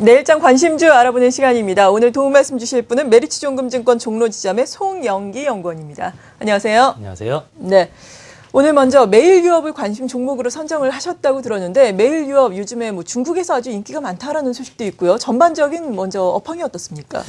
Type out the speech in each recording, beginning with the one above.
내일장 관심주 알아보는 시간입니다. 오늘 도움 말씀 주실 분은 메리츠종금증권 종로지점의 송영기 연구원입니다. 안녕하세요. 안녕하세요. 네. 오늘 먼저 메일 유업을 관심 종목으로 선정을 하셨다고 들었는데 메일 유업 요즘에 중국에서 아주 인기가 많다라는 소식도 있고요. 전반적인 먼저 업황이 어떻습니까?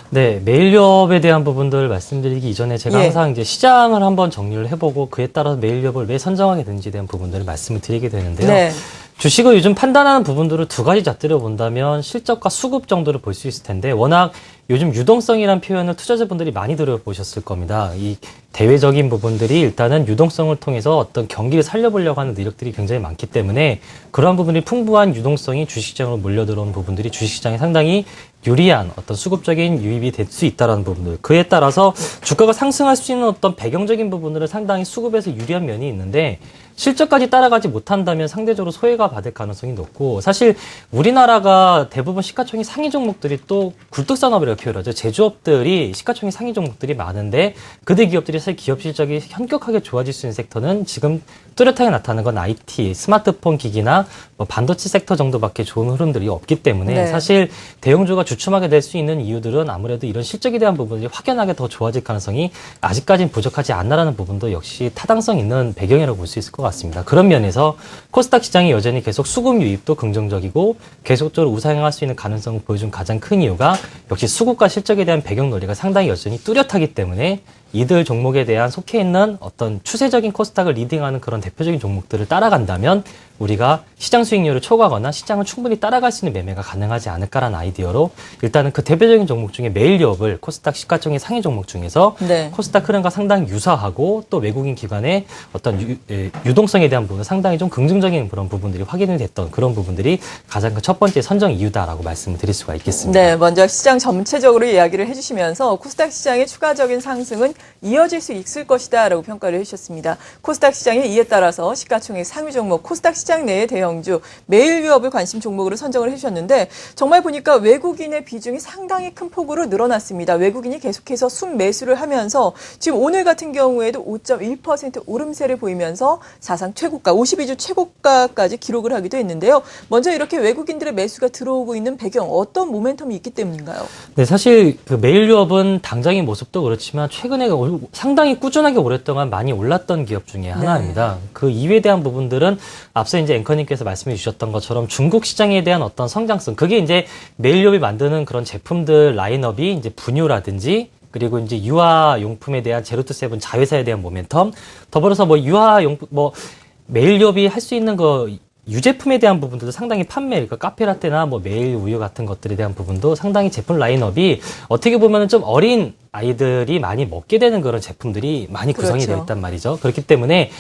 네, 메일 유업에 대한 부분들 말씀드리기 이전에 제가 항상 이제 시장을 한번 정리를 해보고 그에 따라서 메일 유업을 왜 선정하게 되는지에 대한 부분들을 말씀을 드리게 되는데요. 네. 주식을 요즘 판단하는 부분들을 두 가지 잣들여 본다면 실적과 수급 정도를 볼 수 있을 텐데 워낙 요즘 유동성이라는 표현을 투자자분들이 많이 들어보셨을 겁니다. 이 대외적인 부분들이 일단은 유동성을 통해서 어떤 경기를 살려보려고 하는 노력들이 굉장히 많기 때문에 그러한 부분이 풍부한 유동성이 주식시장으로 몰려들어오는 부분들이 주식시장에 상당히 유리한 어떤 수급적인 유입이 될 수 있다는 부분들. 그에 따라서 주가가 상승할 수 있는 어떤 배경적인 부분들은 상당히 수급에서 유리한 면이 있는데 실적까지 따라가지 못한다면 상대적으로 소외가 받을 가능성이 높고 사실 우리나라가 대부분 시가총액 상위 종목들이 또 굴뚝산업이라고 표현하죠. 제조업들이 시가총액 상위 종목들이 많은데 그들 기업들이 사실 기업 실적이 현격하게 좋아질 수 있는 섹터는 지금 뚜렷하게 나타나는 건 IT, 스마트폰 기기나 반도체 섹터 정도밖에 좋은 흐름들이 없기 때문에 사실 대형주가 주춤하게 될 수 있는 이유들은 아무래도 이런 실적에 대한 부분들이 확연하게 더 좋아질 가능성이 아직까지는 부족하지 않나라는 부분도 역시 타당성 있는 배경이라고 볼 수 있을 것 같습니다. 그런 면에서 코스닥 시장이 여전히 계속 수급 유입도 긍정적이고 계속적으로 우상향할 수 있는 가능성을 보여준 가장 큰 이유가 역시 수급과 실적에 대한 배경 논리가 상당히 여전히 뚜렷하기 때문에 이들 종목에 대한 속해 있는 어떤 추세적인 코스닥을 리딩하는 그런 대표적인 종목들을 따라간다면 우리가 시장 수익률을 초과하거나 시장을 충분히 따라갈 수 있는 매매가 가능하지 않을까라는 아이디어로 일단은 그 대표적인 종목 중에 메일 유업을 코스닥 시가총액 상위 종목 중에서 코스닥 흐름과 상당히 유사하고 또 외국인 기관의 어떤 유동성에 대한 부분은 상당히 좀 긍정적인 그런 부분들이 확인이 됐던 그런 부분들이 가장 첫 번째 선정 이유다라고 말씀을 드릴 수가 있겠습니다. 네, 먼저 시장 전체적으로 이야기를 해주시면서 코스닥 시장의 추가적인 상승은 이어질 수 있을 것이다라고 평가를 해주셨습니다. 코스닥 시장의 이에 따라서 시가총액 상위 종목 코스닥 시장 내의 대형주 메일 유업을 관심 종목으로 선정을 해주셨는데 정말 보니까 외국인의 비중이 상당히 큰 폭으로 늘어났습니다. 외국인이 계속해서 순매수를 하면서 지금 오늘 같은 경우에도 5.1% 오름세를 보이면서 사상 최고가 52주 최고가까지 기록을 하기도 했는데요. 먼저 이렇게 외국인들의 매수가 들어오고 있는 배경 어떤 모멘텀이 있기 때문인가요? 네, 사실 그 메일 유업은 당장의 모습도 그렇지만 최근에 상당히 꾸준하게 오랫동안 많이 올랐던 기업 중에 하나입니다. 그 이유에 대한 부분들은 앞서 이제 앵커님께서 말씀해 주셨던 것처럼 중국 시장에 대한 어떤 성장성, 그게 이제 메일 유업이 만드는 그런 제품들 라인업이 이제 분유라든지 그리고 이제 유아용품에 대한 제로투세븐 자회사에 대한 모멘텀, 더불어서 유아용품, 메일 유업이 할 수 있는 유제품에 대한 부분들도 상당히 판매, 그러니까 카페라떼나 메일 우유 같은 것들에 대한 부분도 상당히 제품 라인업이 어떻게 보면은 좀 어린 아이들이 많이 먹게 되는 그런 제품들이 많이 구성이 되어 있단 말이죠. 그렇기 때문에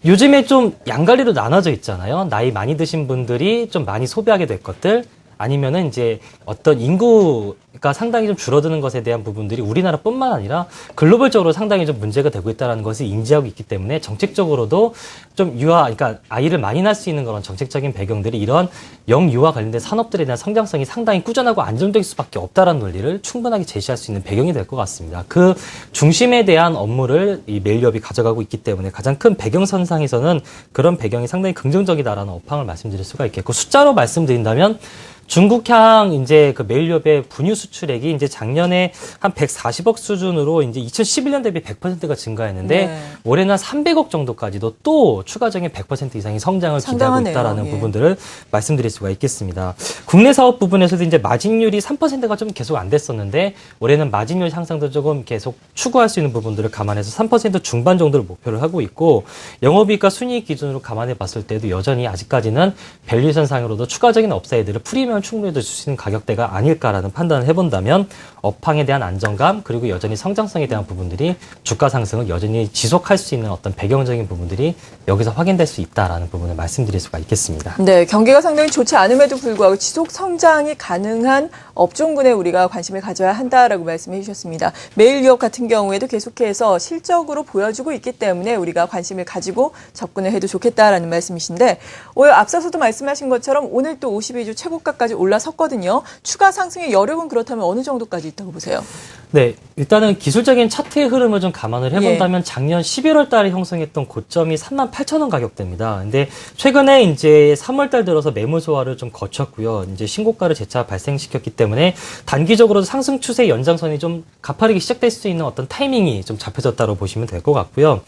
요즘에 좀 양갈리로 나눠져 있잖아요. 나이 많이 드신 분들이 좀 많이 소비하게 될 것들, 아니면은 이제 어떤 인구가 상당히 좀 줄어드는 것에 대한 부분들이 우리나라뿐만 아니라 글로벌적으로 상당히 좀 문제가 되고 있다는 것을 인지하고 있기 때문에 정책적으로도 좀 그러니까 아이를 많이 낳을 수 있는 그런 정책적인 배경들이 이런 영유아 관련된 산업들에 대한 성장성이 상당히 꾸준하고 안정적일 수밖에 없다라는 논리를 충분하게 제시할 수 있는 배경이 될 것 같습니다. 그 중심에 대한 업무를 이 메일 유업이 가져가고 있기 때문에 가장 큰 배경선상에서는 그런 배경이 상당히 긍정적이다라는 업황을 말씀드릴 수가 있겠고 숫자로 말씀드린다면 중국향 이제 그 메일 유업의 분유 수출액이 이제 작년에 한 140억 수준으로 이제 2011년 대비 100%가 증가했는데 올해는 한 300억 정도까지도 또 추가적인 100% 이상의 성장을 기대하고 있다라는 부분들을 말씀드릴 수가 있겠습니다. 국내 사업 부분에서도 이제 마진율이 3%가 좀 계속 안 됐었는데 올해는 마진율 향상도 조금 계속 추구할 수 있는 부분들을 감안해서 3% 중반 정도를 목표를 하고 있고 영업이익과 순이익 기준으로 감안해 봤을 때도 여전히 아직까지는 밸류에이션 상으로도 추가적인 업사이드를 프리미엄 충분히 줄 수 있는 가격대가 아닐까라는 판단을 해본다면 업황에 대한 안정감 그리고 여전히 성장성에 대한 부분들이 주가 상승을 여전히 지속할 수 있는 어떤 배경적인 부분들이 여기서 확인될 수 있다라는 부분을 말씀드릴 수가 있겠습니다. 네, 경기가 상당히 좋지 않음에도 불구하고 지속 성장이 가능한 업종군에 우리가 관심을 가져야 한다라고 말씀해 주셨습니다. 메일 유업 같은 경우에도 계속해서 실적으로 보여주고 있기 때문에 우리가 관심을 가지고 접근을 해도 좋겠다라는 말씀이신데 앞서서도 말씀하신 것처럼 오늘 또 52주 최고가까지 올라섰거든요. 추가 상승의 여력은 그렇다면 그렇다면 어느 정도까지 있다고 보세요? 네, 일단은 기술적인 차트의 흐름을 좀 감안을 해본다면 작년 11월 달에 형성했던 고점이 38,000원 가격대입니다. 근데 최근에 이제 3월 달 들어서 매물 소화를 좀 거쳤고요. 이제 신고가를 재차 발생시켰기 때문에 단기적으로도 상승 추세 연장선이 좀 가파르게 시작될 수 있는 어떤 타이밍이 좀 잡혀졌다고 보시면 될 것 같고요.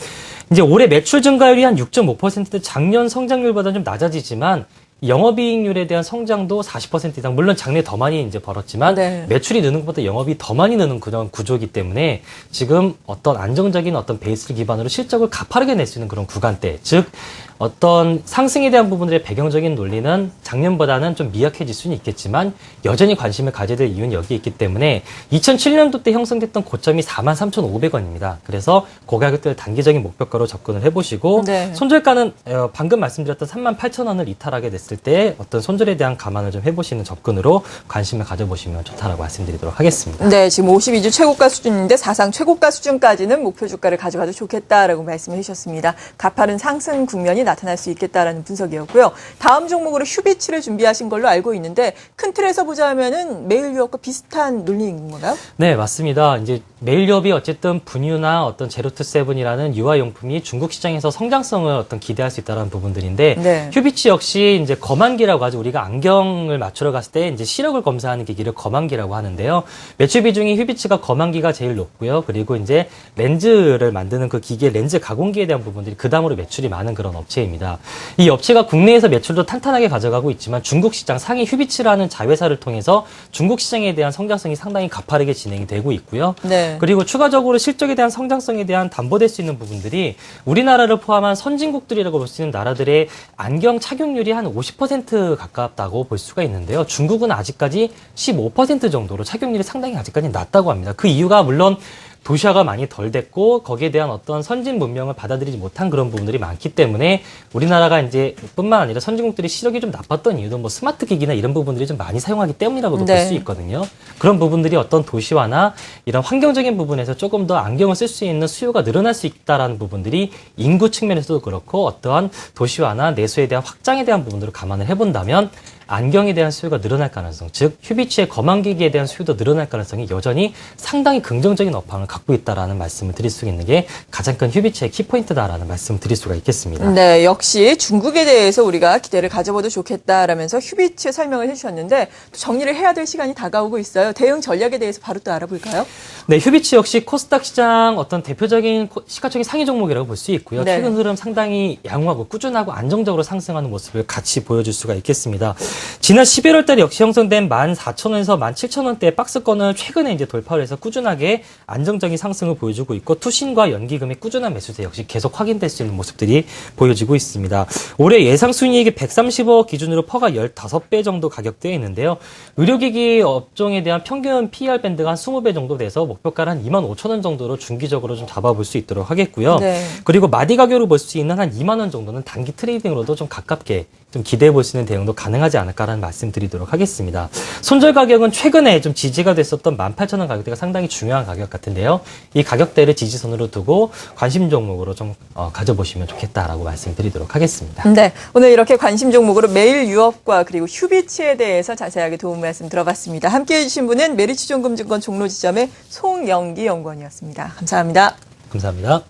이제 올해 매출 증가율이 한 6.5%대 작년 성장률보다 좀 낮아지지만 영업이익률에 대한 성장도 40% 이상, 물론 작년에 더 많이 이제 벌었지만 네. 매출이 느는 것보다 영업이 더 많이 느는 그런 구조이기 때문에 지금 어떤 안정적인 어떤 베이스를 기반으로 실적을 가파르게 낼 수 있는 그런 구간대, 즉 어떤 상승에 대한 부분들의 배경적인 논리는 작년보다는 좀 미약해질 수는 있겠지만 여전히 관심을 가져야 될 이유는 여기에 있기 때문에 2007년도 때 형성됐던 고점이 43,500원입니다. 그래서 그 가격대를 단기적인 목표가로 접근을 해보시고 네. 손절가는 방금 말씀드렸던 38,000원을 이탈하게 됐을 때 어떤 손절에 대한 감안을 좀 해보시는 접근으로 관심을 가져보시면 좋다라고 말씀드리도록 하겠습니다. 네, 지금 52주 최고가 수준인데 사상 최고가 수준까지는 목표 주가를 가져가도 좋겠다라고 말씀해 주셨습니다. 가파른 상승 국면이 나타날 수 있겠다라는 분석이었고요. 다음 종목으로 휴비치를 준비하신 걸로 알고 있는데 큰 틀에서 보자면은 매일 유업과 비슷한 논리인 건가요? 네, 맞습니다. 이제 매일 유업이 어쨌든 분유나 어떤 제로투세븐이라는 유아용품이 중국 시장에서 성장성을 어떤 기대할 수 있다는 부분들인데 네. 휴비치 역시 이제 검안기라고 하죠. 우리가 안경을 맞추러 갔을 때 이제 시력을 검사하는 기기를 검안기라고 하는데요. 매출 비중이 휴비치가 검안기가 제일 높고요. 그리고 이제 렌즈를 만드는 그 기계 렌즈 가공기에 대한 부분들이 그 다음으로 매출이 많은 그런 업체입니다. 이 업체가 국내에서 매출도 탄탄하게 가져가고 있지만 중국 시장 상위 휴비치라는 자회사를 통해서 중국 시장에 대한 성장성이 상당히 가파르게 진행이 되고 있고요. 네. 그리고 추가적으로 실적에 대한 성장성에 대한 담보될 수 있는 부분들이 우리나라를 포함한 선진국들이라고 볼 수 있는 나라들의 안경 착용률이 한 50% 가깝다고 볼 수가 있는데요. 중국은 아직까지 15% 정도로 착용률이 상당히 아직까지 낮다고 합니다. 그 이유가 물론 도시화가 많이 덜 됐고 거기에 대한 어떤 선진 문명을 받아들이지 못한 그런 부분들이 많기 때문에 우리나라가 이제 뿐만 아니라 선진국들이 시력이 좀 나빴던 이유도 뭐 스마트 기기나 이런 부분들이 좀 많이 사용하기 때문이라고도 볼 수 있거든요. 그런 부분들이 어떤 도시화나 이런 환경적인 부분에서 조금 더 안경을 쓸 수 있는 수요가 늘어날 수 있다라는 부분들이 인구 측면에서도 그렇고 어떠한 도시화나 내수에 대한 확장에 대한 부분들을 감안을 해본다면 안경에 대한 수요가 늘어날 가능성, 즉 휴비치의 검안기기에 대한 수요도 늘어날 가능성이 여전히 상당히 긍정적인 업황을 갖고 있다라는 말씀을 드릴 수 있는 게 가장 큰 휴비치의 키포인트다라는 말씀을 드릴 수가 있겠습니다. 네, 역시 중국에 대해서 우리가 기대를 가져봐도 좋겠다라면서 휴비치 설명을 해주셨는데 또 정리를 해야 될 시간이 다가오고 있어요. 대응 전략에 대해서 바로 또 알아볼까요? 네, 휴비치 역시 코스닥 시장 어떤 대표적인 시가총액 상위 종목이라고 볼 수 있고요. 네. 최근 흐름 상당히 양호하고 꾸준하고 안정적으로 상승하는 모습을 같이 보여줄 수가 있겠습니다. 지난 11월 달에 역시 형성된 14,000원에서 17,000원대의 박스권을 최근에 이제 돌파를 해서 꾸준하게 안정적인 상승을 보여주고 있고 투신과 연기금의 꾸준한 매수세 역시 계속 확인될 수 있는 모습들이 보여지고 있습니다. 올해 예상 순이익이 130억 기준으로 퍼가 15배 정도 가격대에 있는데요. 의료기기 업종에 대한 평균 PER 밴드가 한 20배 정도 돼서 목표가를 한 25,000원 정도로 중기적으로 좀 잡아볼 수 있도록 하겠고요. 네. 그리고 마디 가격으로 볼 수 있는 한 2만 원 정도는 단기 트레이딩으로도 좀 가깝게 좀 기대해 볼 수 있는 대응도 가능하지 않을까라는 말씀 드리도록 하겠습니다. 손절 가격은 최근에 좀 지지가 됐었던 18,000원 가격대가 상당히 중요한 가격 같은데요. 이 가격대를 지지선으로 두고 관심 종목으로 좀 가져보시면 좋겠다라고 말씀드리도록 하겠습니다. 네, 오늘 이렇게 관심 종목으로 매일 유업과 그리고 휴비치에 대해서 자세하게 도움 말씀 들어봤습니다. 함께해 주신 분은 메리츠존금증권 종로지점의 송영기 연구원이었습니다. 감사합니다. 감사합니다.